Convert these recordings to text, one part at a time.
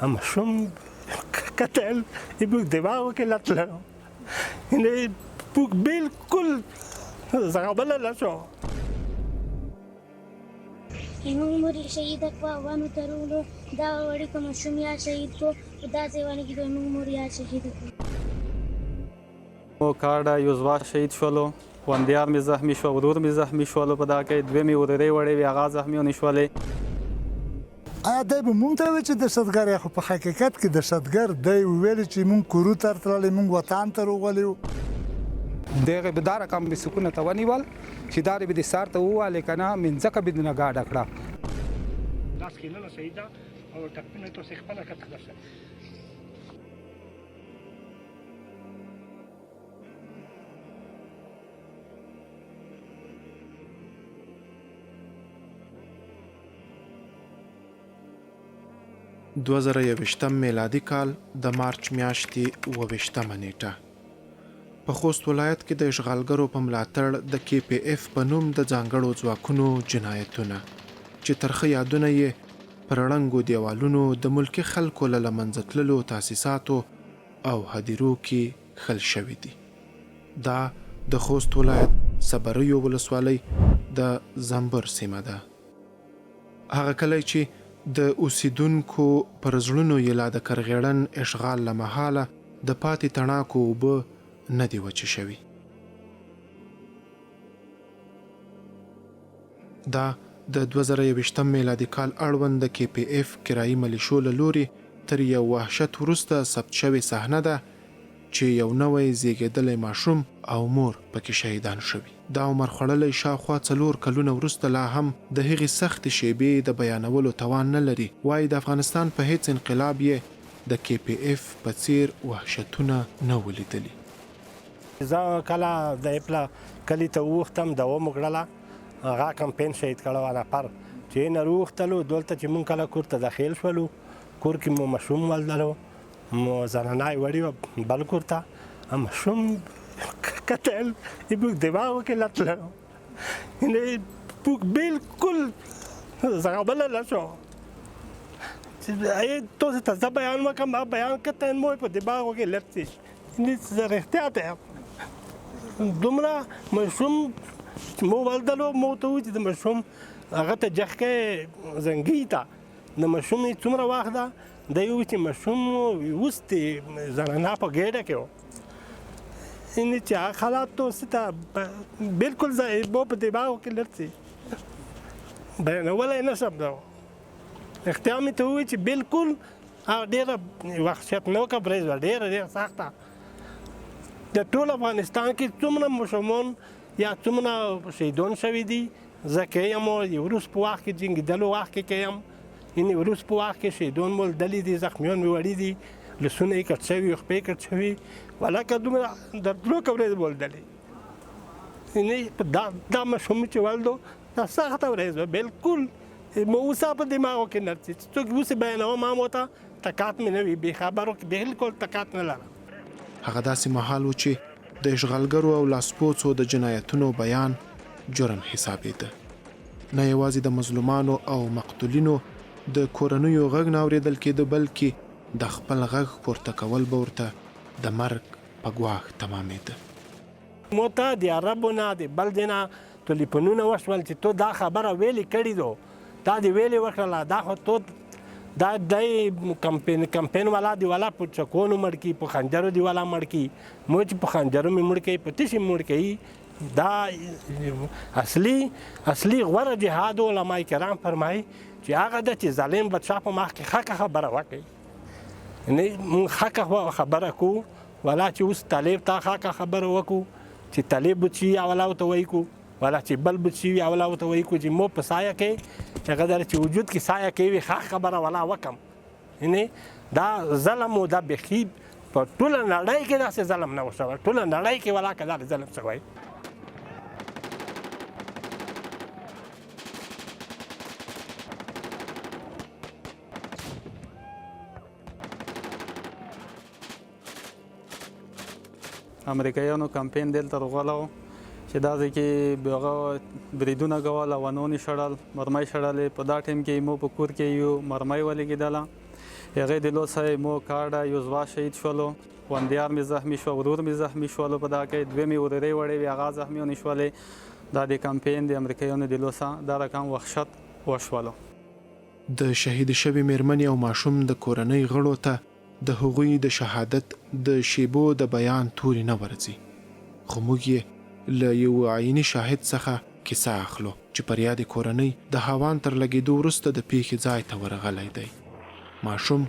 ماشوم کتل موږ دماغو کې لټ لرو موږ بالکل زغمله نه شو زموږ مور یې شهیده کړه افغانو ته راوړو دا وړوکی ماشوم یا شهید کړو په داسې ونه کې زموږ مور یا شهیده کړو کارډه یو ځوان شهید شولو وندیار مې زخمي شو ورور مې زخمي شولو په دا کې دوې مې ورورې وړې وې هغه زخمیانې شولې آیا دی به مونږ ته وویل چې دهشتګر یا خو په حقیقت کې دهشتګر دی ویل چې مونږ کورو ته تللی مونږ وطن ته راغلي وو دغه به دا رقم به سکونه ته ونیول چې دا به د سار ته ووالې که نه منځکه به دنه ګاډه کړه لاس کې نه شهیده او ټپونه ته اوسې خپله کته درشه دوه زره یوویشتم میلادي کال د مارچ میاشتې 28مه نیټه په خوست ولایت کې د اشغالګرو په ملاتړ د KPF په نوم د ځانګړو ځواکونو جنایتونه چې ترخه یادونه یې پر رڼګو دیوالونو د ملکي خلکو له منځه تللو تاسیساتو او هدیرو کې خل شوي دي. دا د خوست ولایت صبریو ولسوالۍ د زنبر سیمه ده. هغه کلی چې د اوسیدونکو پر زړونو یې لا د کرغېړن اشغال له مهاله د پاتې تڼاکو اوبه نه دي وچې شوي. دا د 2020 میلادي کال اړوند د KPF کرایي ملیشو له لوري تر یو وحشت وروسته ثبت شوې صحنه ده چې یو نوی زیږېدلی ماشوم او مور پکې شهیدان شوي. دا عمر خوړلی شاوخوا 4 کلونه وروسته لا هم د هغې سختې شیبې د بیانولو توان نه لري. وایي د افغانستان په هیڅ انقلاب یې د KPF په څیر وحشتونه نه ولیدلي. زه کله د اپلا کلي ته ووختم د وموږړله هغه کمپین شهید کړی و نفر چې نه روغتلو دلته چې مونږ کله کور ته داخل شولو کور کې مو ماشوم ولدلو مو زنانه یې وړي وه بل کور ته ماشوم کتل موږ دماغو کې لټ لرو موږ بالکل زغمله نه شو تاسو ته زه بیان وکړم هغه بیان کتل مو په دماغو کې لټ شي زه رښتیا ته یم دومره ماشوم مو ولدلو مو ته ووایي چې د ماشوم هغه ته جخکې زنګي ته د ماشوم یې څومره وخت ده دی ووایي چې ماشوم وستې زنانه په ګېډه کې و یعنې چې هغه حالات ته اوس ته بلکل زه مو په دماغو کې لټ شي بیانولی نه شم دا رښتیا مې ته ووایي چې بلکل هغه ډېره وحشتناکه ورځ وه ډېره سخته د ټول افغانستان کې څومره ماشومان یا څومره شهیدان شوي دي زه که یم وروس په وخت کې جنګېدلو وخت کې یم یعنې وروس په وخت کې شهیدان مو لیدلي دي زخمیان مې وړي دي لاسونه یې کټ شوي خپې کټ شوي ولکه دومره دردناکه ورځ مو لیدلې یعنې دا ماشوم چې ولدو دا سخته ورځ وه بلکل مو اوسه په دماغو کې نه رسي څوک اوس بیانوم هم ورته طاقت مې نه وي بې خبرو کې بلکل طاقت نه لرم. هغه داسې مهال و چې د اشغالګرو او لاسپوڅو د جنایتونو بیان جرم حسابېده. نه یوازې د مظلومانو او مقتولینو د کورنیو غږ نه اورېدل کېده بلکې د خپل غږ پورته کول به ورته د مرګ په ګواښ تمامېده. مو ته د عربو نه د بل ځای نه ټلیفونونه وشول چې تو دا خبره ویلې کړې دو دا دې ویلې وکړله دا خو تو دا دی کمپین والا دی والا په چکونو مړ کړي په خنجرو دی والا مړ کړي مو چې په خنجرو مې مړ کړي په تشي مړ کړي دا اصلي غوره جهاد علما کرام فرمایي چې هغه ده چې ظالم بادشاه په مخ کې حقه خبره وکړي یعنې موږ حقه خبره کوو ولا چې اوس طالب ته حقه خبره وکړو چې طالب بچي اولا ورته وایي کو ولا چې بل بچي اولا ورته وایي کو چې مو په سایه کې هغه در چې وجود کې سایه کې وي ښه خبره ولا وکم یعنې دا ظلم و دا بیخي په ټوله نړۍ کې داسې ظلم نه و شوی ټوله نړۍ کې ولا که داسې ظلم شوی. امریکایانو کمپین دلته راغلی و چې دا ځای کې هغه بریدونه کول او ونونې شړل مرمۍ شړلې په دا ټایم کې مو په کور کې یو مرمۍ ولګېدله هغې د لوسه مو کاډه یو زوا شهید شولو، وندیار مې زخمی شو، ورور مې زخمی شولو په دا کې، دوې مې ورورې وړې وې هغه زخمیانې شولې. دا د کمپین د امریکایانو د لوسه دا رقم وحشت وشولو. د شهید شوي میرمنې او ماشوم د کورنۍ غړو ته د هغوی د شهادت د شیبو د بیان توري نه ورځي، خو موږ یې له یو عیني شاهد څخه کیسه اخلو چې پر یاد کورنۍ د هاوان تر لګېدو وروسته د پیښې ځای ته ورغلی دی. ماشوم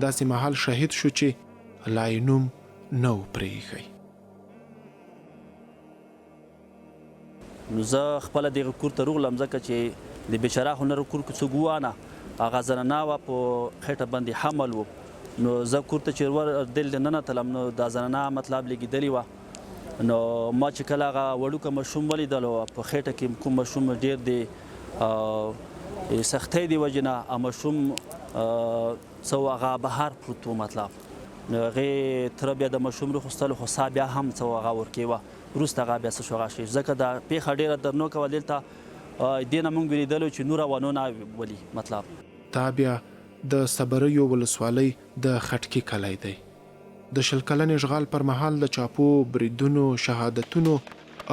داسې مهال شهید شو چې لا یې نوم نه و پرېښی. نو زه خپله دغه کور ته راغلم ځکه چې د بیچاره هنر کور کې څوک وانه هغه زنانه وه په خېټه باندې حمل و. نو زه کور ته چې ور ننوتلم نو دا زنانه مطلب لګېدلې وه. نو ما چې کله هغه وړوکه ماشوم ولیدلو په خېټه کې کوم ماشوم ډېر د سختۍ د وجې نه ماشوم څه و هغه بهر پروت و مطلب. نو هغې تره بیا د ماشوم راخوستلو خو سا بیا هم څه هغه ورکې وه وروسته هغه بیا څه شو هغه شي ځکه دا پیښه ډېره درنوکه وه دلته دې نه موږ ولیدلو چې نور افغانونه ولي مطلب. دا بیا د صبریو ولسوالۍ د خټکي کلی دی. د 20 کلن اشغال پر مهال د چاپو بریدونو، شهادتونو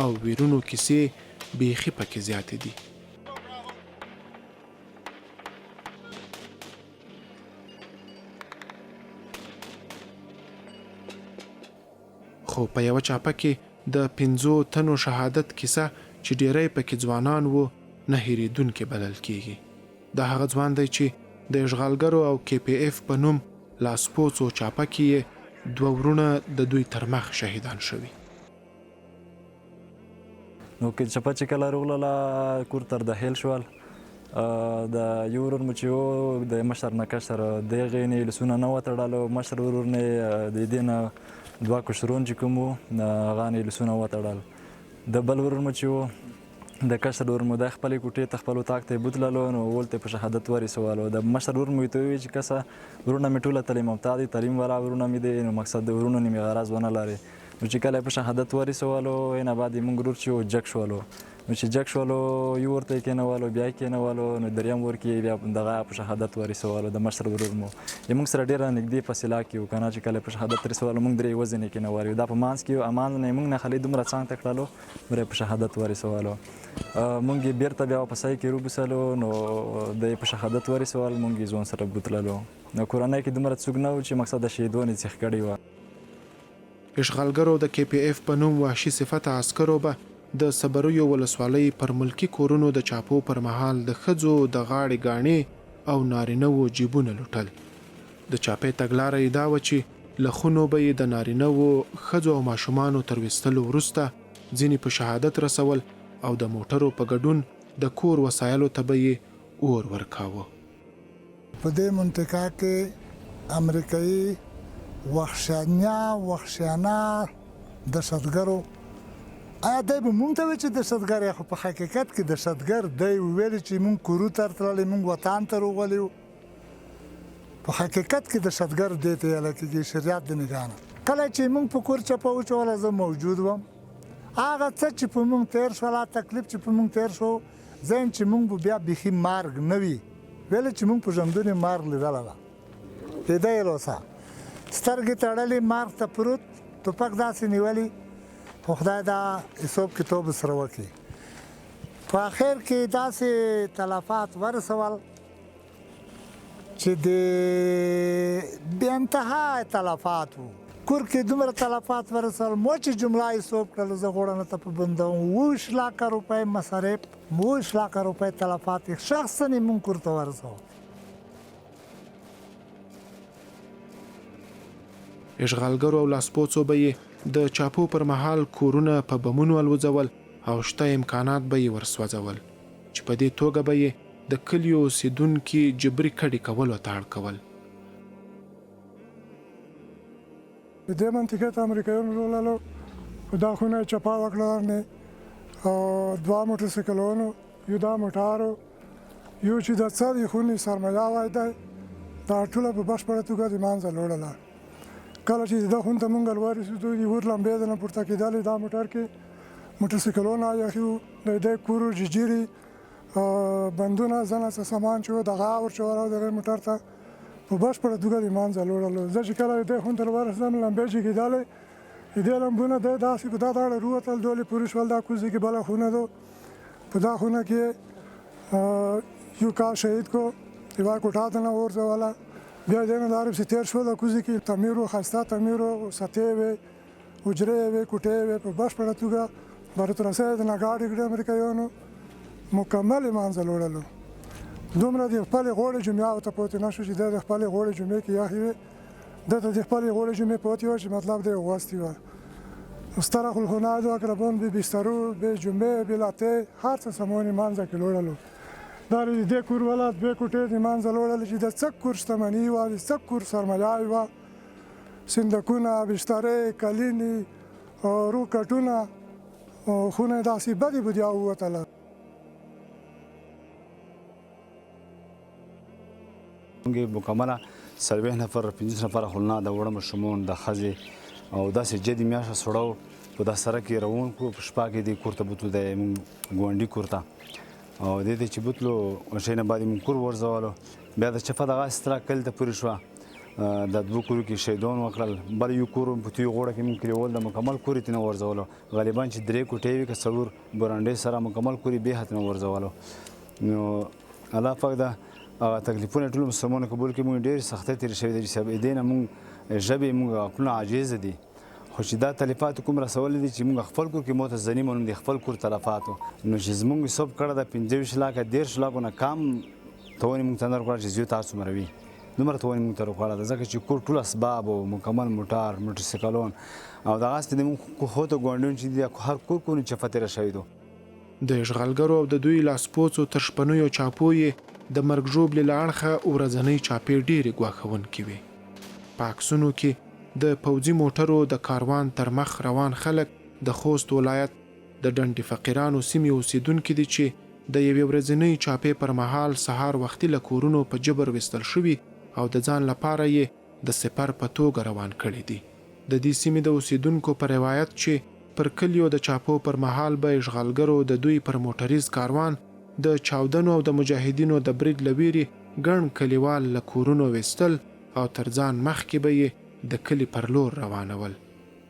او ویرونو کیسې بیخي پکې زیاتې دي. خو په یوه چاپه کې د 5 تنو شهادت کیسه چې ډیری پکې ځوانان وو نه هېرېدونکې بلل کیږي. دا هغه ځوان دی چې د اشغالګرو او KPF په نوم لاسپوڅو چاپه کې یې 2 ورونه د دوی تر مخ شهیدان شوي. نو که چپه چې کله راغلله کور تر داخل شول د یو ورور مو چې و د مشر نه کشر د هغې نه لسونه نه وتړلو. مشر ورور نه د دې نه 2 کشرون چې کوم وو هغه نه لسونه وتړل. د بل ورور مو چې و د کشر ورور مو د خپلې کوټې ته خپل اتاق ته یې بوتللو نو ولته په شهادت ورسولو. د مشر ورور مو ورته وویل چې کسه ورونه مې ټوله تعلیم یافته دي، تعلیم والا ورونه مې دي، نو مقصد د ورونو نه مې غرض ونه لري. نو چې کله یې په شهادت ورسولو نه بعد یې موږ ورور چې و جګ شولو. نو چې جګ شولو یو ورته یې کېنولو بیا یې کېنولو نو دریم ور کې بیا دغه په شهادت ورسولو. د مشر ورور مو موږ سره ډېره نږدې فاصله کې وو که نه چې کله یې په شهادت رسولو موږ درې وزن یې کېنولي. دا په منځ کې امان نه موږ نه خالي دومره څنګ ته کړلو ور په شهادت ورسولو. موږ یې بیرته بیا په ځای کې روبسلو نو د په شهادت ورسول موږ یې ځون سره بوتللو. نو کورنۍ کې دومره څوک نه و چې مقصد د شهیدو نه څیخ کړی وه. اشغالګرو د KPF په نوم وحشي صفته عسکرو به د صبریو ولسوالۍ پر ملکي کورونو د چاپو پر مهال د ښځو د غاړې ګاڼې او نارینه‌وو جیبونه لوټل. د چاپې تګلاره یې دا وه چې له خونو به یې د نارینه‌وو، ښځو او ماشومانو تر ویستلو وروسته ځینې په شهادت رسول او د موټرو په ګډون د کور وسایلو ته به یې اور ورکاوه. په دې منطقه کې امریکایي وحشیانه دهشتګرو آیا دی به مونږ ته وایي چې دهشتګر یې، خو په حقیقت کې دهشتګر دی ویلي چې مونږ کورو ته تللی، مونږ وطن ته راغلي وو. په حقیقت کې دهشتګر دی ته ویلی کېږي شریعت د نګاه نه. کله چې مونږ په کور چپه وچوله زه موجود وم. هغه څه چې په مونږ تېر شول، تکلیف چې په مونږ تېر شو، ځین چې مونږ به بیا بیخي مارګ نه وي ویلی چې مونږ په ژوندون یې مارګ لیدلی ده. پیدا یې لوسه سترګې تړلې مارګ ته پروت، ټوپک داسې نیولي، خو خدای دا حساب کتاب سره وکړي. په اخر کې داسې تلفات ورسول چې د بې انتها تلفات وو. کور کې دومره تلفات ورسول مو چې جمله حساب کړل زه غوړنه ته په بندوم 20 لکه روپۍ مصارف، 20 لکه روپۍ تلفات شخصا یې مونږ کور ته ورسول. اشغالګرو او لاسپوڅو به یې د چاپو پر مهال کورونه په بمونو الوځول او شته امکانات به یې ورسوځول چې په دې توګه به یې د کلیو اوسېدونکي جبري کډې کولو ته اړ کول. په دې منطقه ته امریکایانو راغلل، په دا خونه یې چپا وکړه او 2 موټرسایکلونو، یو دا موټر، یو چې د څه د خونې سرمایه وای دی دا ټوله په بشپړه توګه د منځه ولاړله. کله چې دا خون ته مونږ ورسېدو د اور لمبې ځنه پورته کېدلې، دا موټر کې موټرسایکلونه یخي وو، د دې کورو جیجیرې بندونه ځنه څه سامان چې و دغه ورچوله د موټر ته په بشپړه توګه د منځه وړلو. زه چې کله دې خونې ته ورسېدم لمبې چې کېدلې دې لمبونه دی داسې په دا داړه رووتل دولې پورې شول. دا کوزې کې بله خونه ده په دا خونه کې یو کال شهید کو یوه کوټه ته نه وغورځوله. بیا دې نه دارې پسې تېر شول کوزې کې تمیر و ښایسته تمیر و سطحې وې حجرې وې کوټې وې په بشپړه توګه برترسۍ یې د نګاډې کړې امریکایانو مکمل یې منځه وړلو. دومره د خپلې غوړې جمعه ورته پاتې نه شو چې دی د خپلې غوړې جمعې کې یخې وې ده ته د خپلې غوړې جمعې پاتې وه چې مطلب دی غوستې وه. استرخ الخناد و اقربان بی بسترو بی جمعه بی لاته هر څه سامان یې منځه کې وړلو. دا د دې کور والا دوې کوټې د منځه وړلې چې د څه کور شتمني وه د څه کور سرمایه وه صندوقونه بسترې کلینې روکټونه خونه یې داسې بدې بدې ووتله. موږ مکمله 40 نفر 50 نفر خلنا د وړه ماشومان د ښځې او داسې جدي میاشته سړو په دا سړک کې روان کړو. په شپه کې دې کور ته بوتلو د ګاونډي کور ته او دې ته چې بوتلو شی نه بعد موږ کور ورځولو. بیا د چپه دغه استرا کل ته پورې شوه د دوه کورو کې شهیدان وکړل. بل یو کور په توی غوړه کې موږ کلیوال د مکمل کور ته نه ورځولو. غالبا چې 3 کوټې وي که څلور برانډې سره مکمل کوري به هته نه ورځولو. نو الله پاک دا تکلیفونه ټول مسلمانانو قبول کړي. موږ ډېر سختۍ تېرې شوې دي چې سبب دې نه موږ ژبې موږ عقلونه عاجزه دي خو چې دا تلفات کوم رسولي دي چې موږ خپل کور کې موته ځنې مونږ د خپل کور تلفاتو نو چې زموږ حساب کړه د 25 لاکه 10 لاکه نه کم توانې موږ ته نه ورکړه چې زیات تاسو مروي دومره توانې موږ ته ورکړه ځکه چې کور ټول اسباب او مکمل موټر موټرسایکلون او دغه ست د موږ خو ته ګوندون چې هر کور کو نه چفتره شوی دو د اشغالګرو او د دوی لاسپوڅو تر شپنیو چاپوي د مرګ ژوبل لاړخه ورځنۍ چاپې ډېرې ګواښون کوي. پاکسونو کې د پوځي موټرو د کاروان تر مخ روان خلک د خوست ولایت د ډنډ فقیرانو سیمې اوسیدونکو دي چې د یوې ورځنۍ چاپې پر مهال سهار وختي له کورونو په جبر وستل شوي او د ځان لپاره یې د سپر په توګه روان کړي دي. د دې سیمې د اوسیدونکو په روایت چې پر کلیو د چاپو پر مهال به اشغالګرو د دوی پر موټریز کاروان د چاودنو او د مجاهدینو د برید لویری ګڼ کلیوال له کورونو وستل او تر ځان مخکې به یې د کلی پر لور روانول.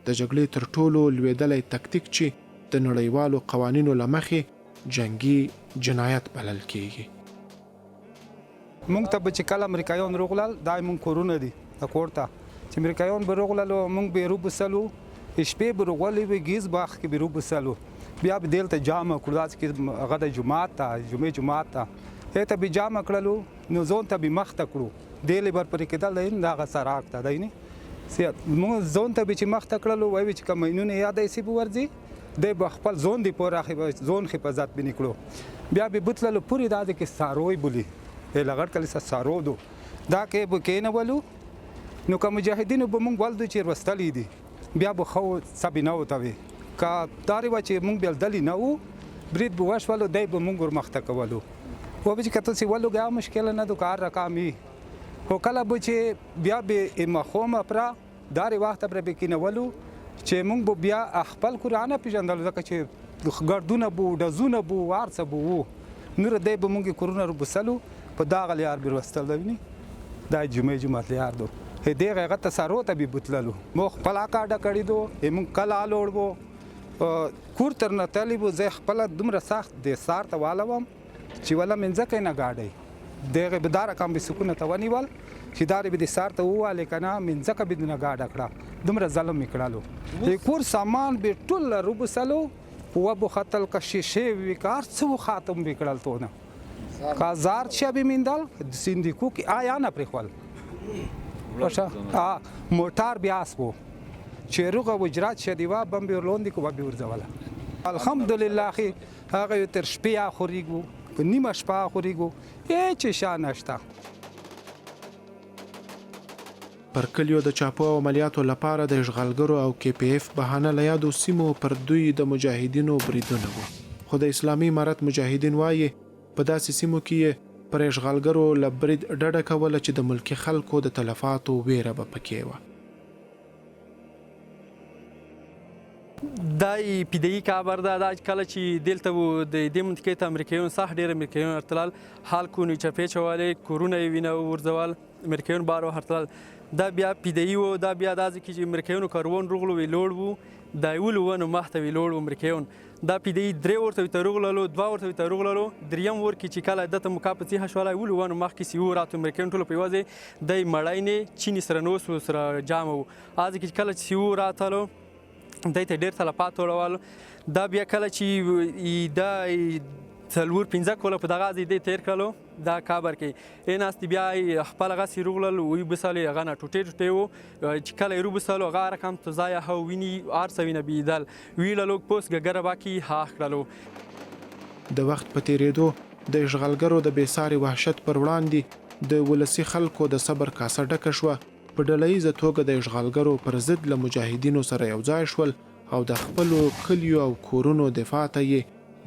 د جګړې تر ټولو لویدلی تکتیک چې د نړیوالو قوانینو له مخې جنگي جنایت بلل کیږي. مونږ ته چې کله امریکایان روغلل دا مونږ کورونه دي د کور ته چې امریکایان به روغلل مونږ به روبسلو شپې به روغلې وي ګیز باغ کې به روبسلو بیا به دلته جامع کړو چې هغه د جمعات ته جمعات ته ته به جامع کړلو نو ځون ته به مخ ته کړو دلې بر پرې کېدل دی دا غ سراک ته دی نه مونږ ځون ته به چې مخ ته کړلو وایي چې کمینونه یادې سی به ورځي د خپل ځون دی پورې ځون حفاظت به نکړو بیا به بوتللو پوری دا کې ساروي بولی لغړ کله سارو دو دا کې به کینه ولو نو کوم مجاهدینو به مونږ ولدو چې ورستلې دي بیا به خو سبینه وتوي کا داري و چې مونږ بل دلی نه وو برید به وشولو دای به مونږ ورمخته کولو و به چې کته سی ولو ګا مشکل نه دو کار رقمي هو کله به چې بیا به مخومه پر داري وخت پر به کینه ولو چې مونږ به بیا خپل قرآن پیژندل ځکه چې ګردونه بو دزونه بو وارڅ بو نور دای به مونږ کورونه ربسلو په داغه لیار به وستل دی دا جمعه لیار دو دې هغه تسارو ته به بوتللو مو خپل کاډه کړی دو مونږ کله لوړبو کور تر نه طالب زه خپل دومره سخت د سار ته والوم چې ولا منځکه نه گاډي دغه بدار کم به سکون ته ونیول چې دار به د سار ته واله کنه منځکه به نه گاډه کړه دومره ظلم میکړالو کور سامان به ټول روبسلو و بو خطل کا شیشه وکړ څو خاتم وکړل تو نه کازار چې به میندل سیندیکو کې آیا نه پرخول موټار بیا اسبو چې روغه وجرات شدیوا بم به لوندې کو به ورځوله الحمدلله اخي هغه تر شپې اخوريګو په نیمه شپه اخوريګو هیڅ شان نشته. پر کلیو د چاپو عملیاتو لپاره د اشغالګرو او KPF بهانه له یادو سیمو پر دوی د مجاهدینو بریدونه وو خو د اسلامي امارت مجاهدین وایي په داسې سیمو کې پر اشغالګرو له برید ډډه کوله چې د ملکي خلکو د تلفاتو ویره به پکې وه. دا ابتدایي کابر ده دا کله چې دلته و د دې منطقې ته امریکایان سخت ډېر امریکایان ورتلل خلکو چپې چولې کورونه یې وینه ورځول امریکایان بار ورتلل دا بیا ابتدایي و دا بیا دا ځکه چې امریکایانو کاروان روغلو وی لوړ و دا یولو ونو مخته وی لوړ و امریکایان دا ابتدایي 3 ورته ته روغللو 2 ورته ته روغللو دریم ور کې چې کله دته مکا په څه شوله یولو ونو مخکې سی و راته امریکایان ټول په یوازې د مړای نه چینی سره نو سره جام و از کې کله چې سی و راتلو دای ته ډېر تلفات وړول دا بیا کله چې دا 4-5 کاله په دغه ځای دی تیر کړلو دا کابر کې این است بیا خپل غسی روغلل وی بسالې هغه نه ټوټې و چې کله یې روبسالو هغه رقم ته ځای هو ویني ار سوینه بیدل ویللو پوس ګره باکی هاخ کړلو د وخت په تیریدو د اشغالګرو د بېساري وحشت پر وړاندې د ولسي خلکو د صبر کاسه ډکه شوه په ډلهییزه توګه د اشغالګرو پر ضد له مجاهدینو سره یو ځای شول او د خپلو کلیو او کورونو دفاع ته یې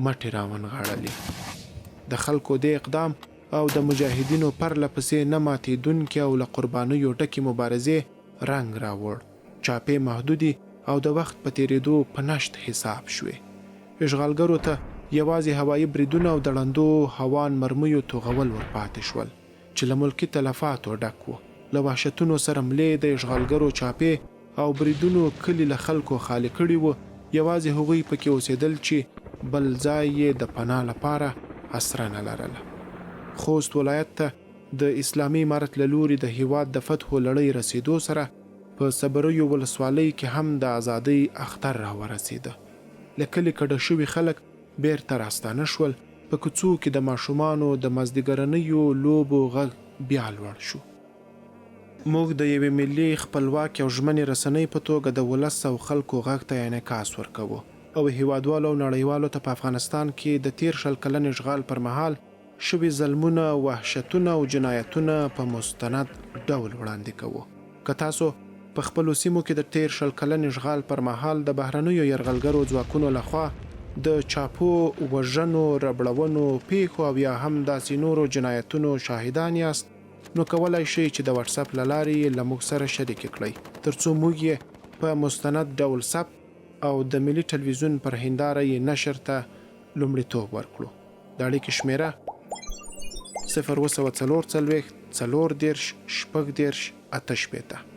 مټې راونغاړلې د خلکو د اقدام او د مجاهدینو پرله پسې نه ماتېدونکې او له قربانیو ډکې مبارزې رنګ راوړ چاپې محدودې او د وخت په تیریدو په نشت حساب شوې اشغالګرو ته یوازې هوایي بریدونه او د ړندو هوان مرمیو توغول ورپاتې شول چې له ملکي تلفاتو ډک و له وحشتونو سره ملې د اشغالګرو چاپې او بریدونو کلي له خلکو خالي کړي وو یوازې هغوی پکې اوسېدل چې بل ځای یې د پناه لپاره اسره نه لرله خوست ولایت ته د اسلامي امارت له لوري د هیواد د فتحو لړۍ رسیدو سره په صبریو ولسوالۍ کې هم د ازادۍ اختر راورسېده له کلي کډه شوي خلک بیرته راستانه شول په کوڅو کې د ماشومانو د مازدیګرنیو لوبو غږ بیا لوړ شو موږ د یوې ملي خپلواک او ژمنې رسنۍ په توګه د ولس او خلکو غږ ته انعکاس ورکوو او هیوادوالو او نړیوالو ته په افغانستان کې د تیر شل کلن اشغال پر مهال شوي ظلمونه وحشتونه او جنایتونه په مستند ډول وړاندې کوو که تاسو په خپلو سیمو کې د تیر شل کلن اشغال پر مهال د بهرنیو یرغلګرو ځواکونو لخوا د چاپو وژنو ربړونو پیښو او یا هم داسې نورو جنایتونو شاهدان یاست نو کولای شئ چې د واتس اپ له لارې له موږ سره شریک کړئ ترڅو موږ یې په مستند ډول ثبت او د ملي ټلویزیون پر هنداره یې نشر ته لومړیتوب ورکړو د اړیکې شمیره 024 40 40 شپږ 18 شپېته